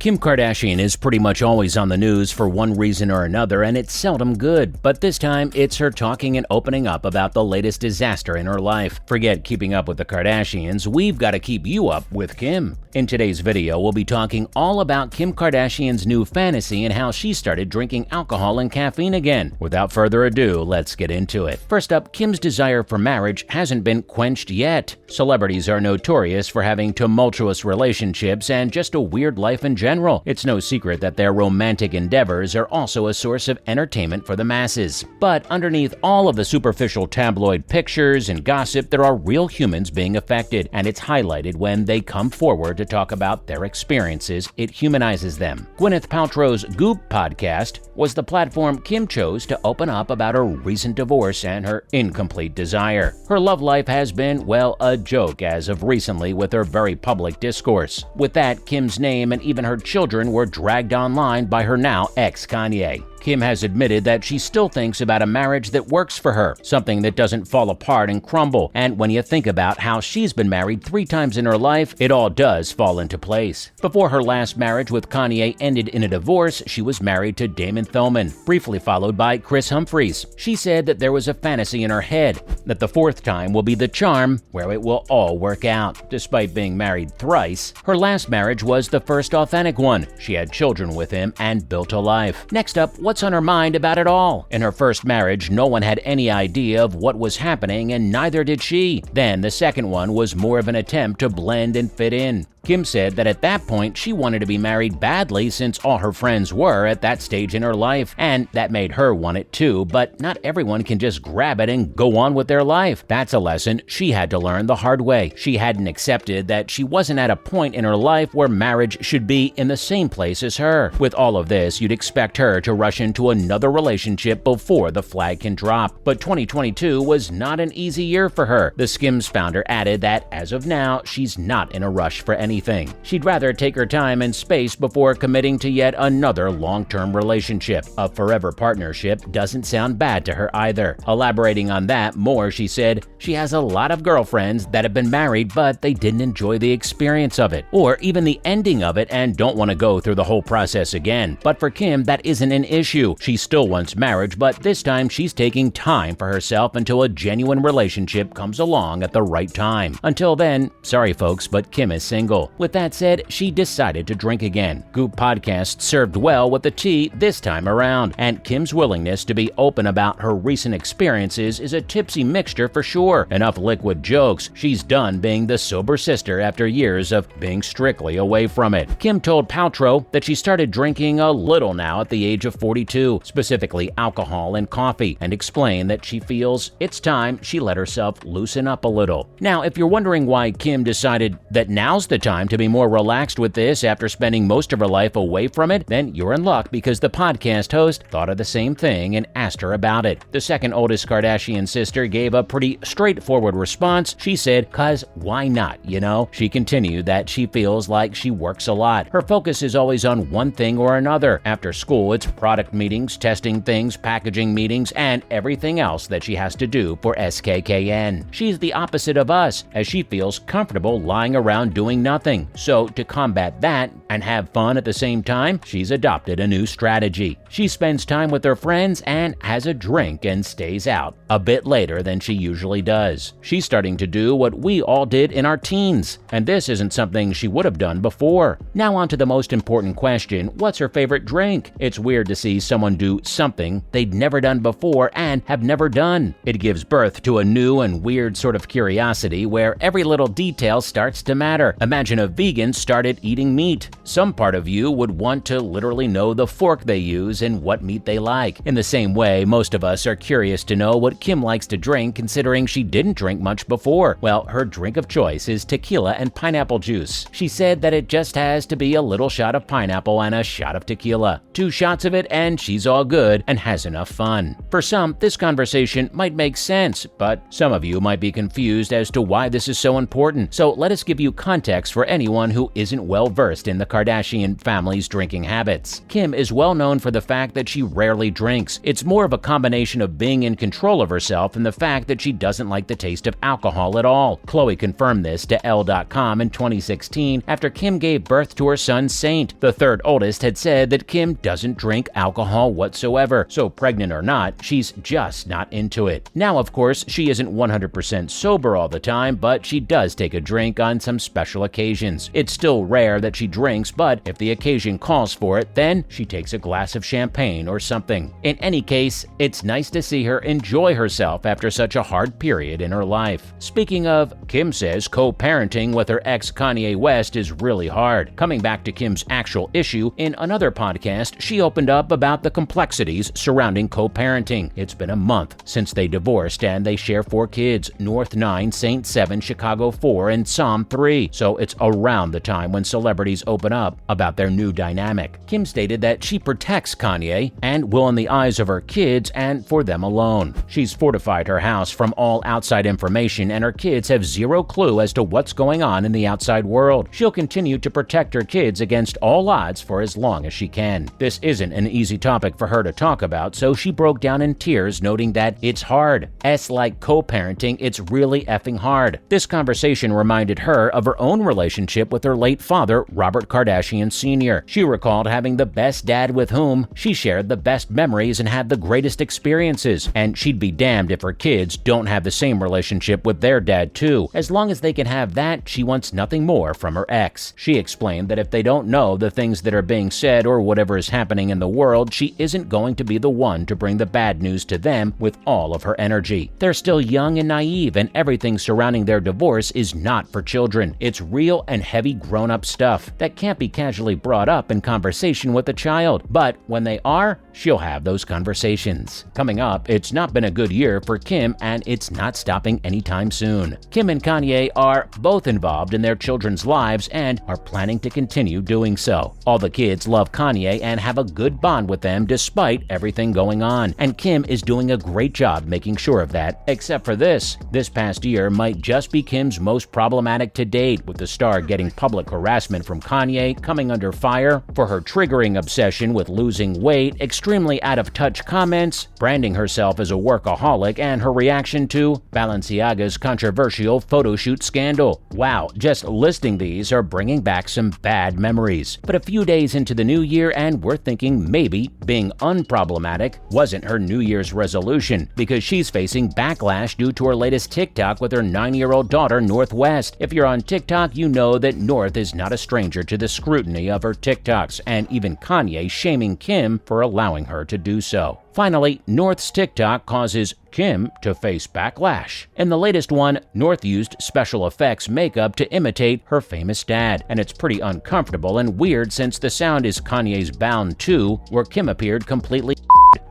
Kim Kardashian is pretty much always on the news for one reason or another, and it's seldom good. But this time, it's her talking and opening up about the latest disaster in her life. Forget keeping up with the Kardashians, we've got to keep you up with Kim. In today's video, we'll be talking all about Kim Kardashian's new fantasy and how she started drinking alcohol and caffeine again. Without further ado, let's get into it. First up, Kim's desire for marriage hasn't been quenched yet. Celebrities are notorious for having tumultuous relationships and just a weird life in general. It's no secret that their romantic endeavors are also a source of entertainment for the masses. But underneath all of the superficial tabloid pictures and gossip, there are real humans being affected, and it's highlighted when they come forward to talk about their experiences. It humanizes them. Gwyneth Paltrow's Goop podcast was the platform Kim chose to open up about her recent divorce and her incomplete desire. Her love life has been, well, a joke as of recently with her very public discourse. With that, Kim's name and even her children were dragged online by her now ex Kanye. Kim has admitted that she still thinks about a marriage that works for her, something that doesn't fall apart and crumble. And when you think about how she's been married 3 times in her life, it all does fall into place. Before her last marriage with Kanye ended in a divorce, she was married to Damon Thomson, briefly followed by Kris Humphries. She said that there was a fantasy in her head that the 4th time will be the charm, where it will all work out. Despite being married thrice, her last marriage was the first authentic one. She had children with him and built a life. Next up, what's on her mind about it all? In her first marriage, no one had any idea of what was happening, and neither did she. Then the second one was more of an attempt to blend and fit in. Kim said that at that point she wanted to be married badly since all her friends were at that stage in her life, and that made her want it too, but not everyone can just grab it and go on with their life. That's a lesson she had to learn the hard way. She hadn't accepted that she wasn't at a point in her life where marriage should be in the same place as her. With all of this, you'd expect her to rush into another relationship before the flag can drop. But 2022 was not an easy year for her. The Skims founder added that as of now, she's not in a rush for anything. She'd rather take her time and space before committing to yet another long-term relationship. A forever partnership doesn't sound bad to her either. Elaborating on that more, she said, she has a lot of girlfriends that have been married, but they didn't enjoy the experience of it, or even the ending of it, and don't want to go through the whole process again. But for Kim, that isn't an issue. She still wants marriage, but this time she's taking time for herself until a genuine relationship comes along at the right time. Until then, sorry folks, but Kim is single. With that said, she decided to drink again. Goop podcast served well with the tea this time around, and Kim's willingness to be open about her recent experiences is a tipsy mixture for sure. Enough liquid jokes. She's done being the sober sister after years of being strictly away from it. Kim told Paltrow that she started drinking a little now at the age of 42, specifically alcohol and coffee, and explained that she feels it's time she let herself loosen up a little. Now, if you're wondering why Kim decided that now's the time to be more relaxed with this after spending most of her life away from it, then you're in luck because the podcast host thought of the same thing and asked her about it. The second oldest Kardashian sister gave a pretty straightforward response. She said, "'Cause why not, you know?" She continued that she feels like she works a lot. Her focus is always on one thing or another. After school, it's product meetings, testing things, packaging meetings, and everything else that she has to do for SKKN. She's the opposite of us, as she feels comfortable lying around doing nothing. So to combat that and have fun at the same time, she's adopted a new strategy. She spends time with her friends and has a drink and stays out a bit later than she usually does. She's starting to do what we all did in our teens, and this isn't something she would have done before. Now on to the most important question, what's her favorite drink? It's weird to see someone do something they'd never done before and have never done. It gives birth to a new and weird sort of curiosity where every little detail starts to matter. Imagine a vegan started eating meat. Some part of you would want to literally know the fork they use and what meat they like. In the same way, most of us are curious to know what Kim likes to drink, considering she didn't drink much before. Well, her drink of choice is tequila and pineapple juice. She said that it just has to be a little shot of pineapple and a shot of tequila. 2 shots of it and she's all good and has enough fun. For some, this conversation might make sense, but some of you might be confused as to why this is so important. So let us give you context for anyone who isn't well versed in the Kardashian family's drinking habits. Kim is well known for the fact that she rarely drinks. It's more of a combination of being in control of herself and the fact that she doesn't like the taste of alcohol at all. Khloe confirmed this to Elle.com in 2016 after Kim gave birth to her son Saint. The third oldest had said that Kim doesn't drink alcohol whatsoever, so pregnant or not, she's just not into it. Now, of course, she isn't 100% sober all the time, but she does take a drink on some special occasions. It's still rare that she drinks, but if the occasion calls for it, then she takes a glass of champagne or something. In any case, it's nice to see her enjoy herself after such a hard period in her life. Speaking of, Kim says co-parenting with her ex Kanye West is really hard. Coming back to Kim's actual issue, in another podcast, she opened up about the complexities surrounding co-parenting. It's been a month since they divorced and they share 4 kids, North 9, Saint 7, Chicago 4, and Psalm 3, so it's around the time when celebrities open up about their new dynamic. Kim stated that she protects Kanye and will in the eyes of her kids and for them alone. She's fortified her house from all outside information and her kids have zero clue as to what's going on in the outside world. She'll continue to protect her kids against all odds for as long as she can. This isn't an easy topic for her to talk about, so she broke down in tears, noting that it's hard. Like co-parenting, it's really effing hard. This conversation reminded her of her own relationship with her late father, Robert Kardashian Sr. She recalled having the best dad with whom she shared the best memories and had the greatest experiences, and she'd be damned if her kids don't have the same relationship with their dad too. As long as they can have that, she wants nothing more from her ex. She explained that if they don't know the things that are being said or whatever is happening in the world, she isn't going to be the one to bring the bad news to them with all of her energy. They're still young and naive, and everything surrounding their divorce is not for children. It's real and heavy grown-up stuff that can't be casually brought up in conversation with a child. But when they are, she'll have those conversations. Coming up, it's not been a good year for Kim, and it's not stopping anytime soon. Kim and Kanye are both involved in their children's lives and are planning to continue doing so. All the kids love Kanye and have a good bond with them despite everything going on, and Kim is doing a great job making sure of that, except for this. This past year might just be Kim's most problematic to date, with the star getting public harassment from Kanye, coming under fire for her triggering obsession with losing weight, extremely out-of-touch comments, branding herself as a workaholic, and her reaction to Balenciaga's controversial photo shoot scandal. Wow, just listing these are bringing back some bad memories. But a few days into the new year and we're thinking maybe being unproblematic wasn't her New Year's resolution, because she's facing backlash due to her latest TikTok with her 9-year-old daughter, Northwest. If you're on TikTok, you know that North is not a stranger to the scrutiny of her TikToks, and even Kanye shaming Kim for allowing her to do so. Finally, North's TikTok causes Kim to face backlash. In the latest one, North used special effects makeup to imitate her famous dad, and it's pretty uncomfortable and weird since the sound is Kanye's Bound 2, where Kim appeared completely.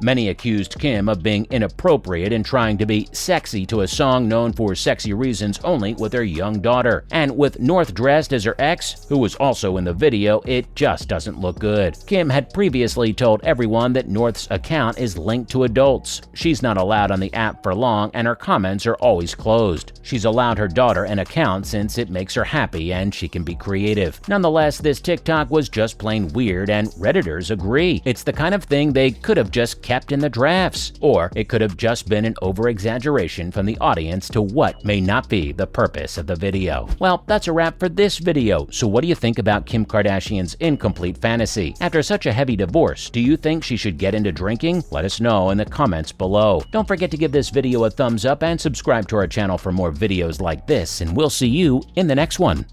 Many accused Kim of being inappropriate and trying to be sexy to a song known for sexy reasons only with her young daughter. And with North dressed as her ex, who was also in the video, it just doesn't look good. Kim had previously told everyone that North's account is linked to adults. She's not allowed on the app for long and her comments are always closed. She's allowed her daughter an account since it makes her happy and she can be creative. Nonetheless, this TikTok was just plain weird and Redditors agree. It's the kind of thing they could have just kept in the drafts, or it could have just been an over-exaggeration from the audience to what may not be the purpose of the video. Well, that's a wrap for this video, so what do you think about Kim Kardashian's incomplete fantasy? After such a heavy divorce, do you think she should get into drinking? Let us know in the comments below. Don't forget to give this video a thumbs up and subscribe to our channel for more videos like this, and we'll see you in the next one.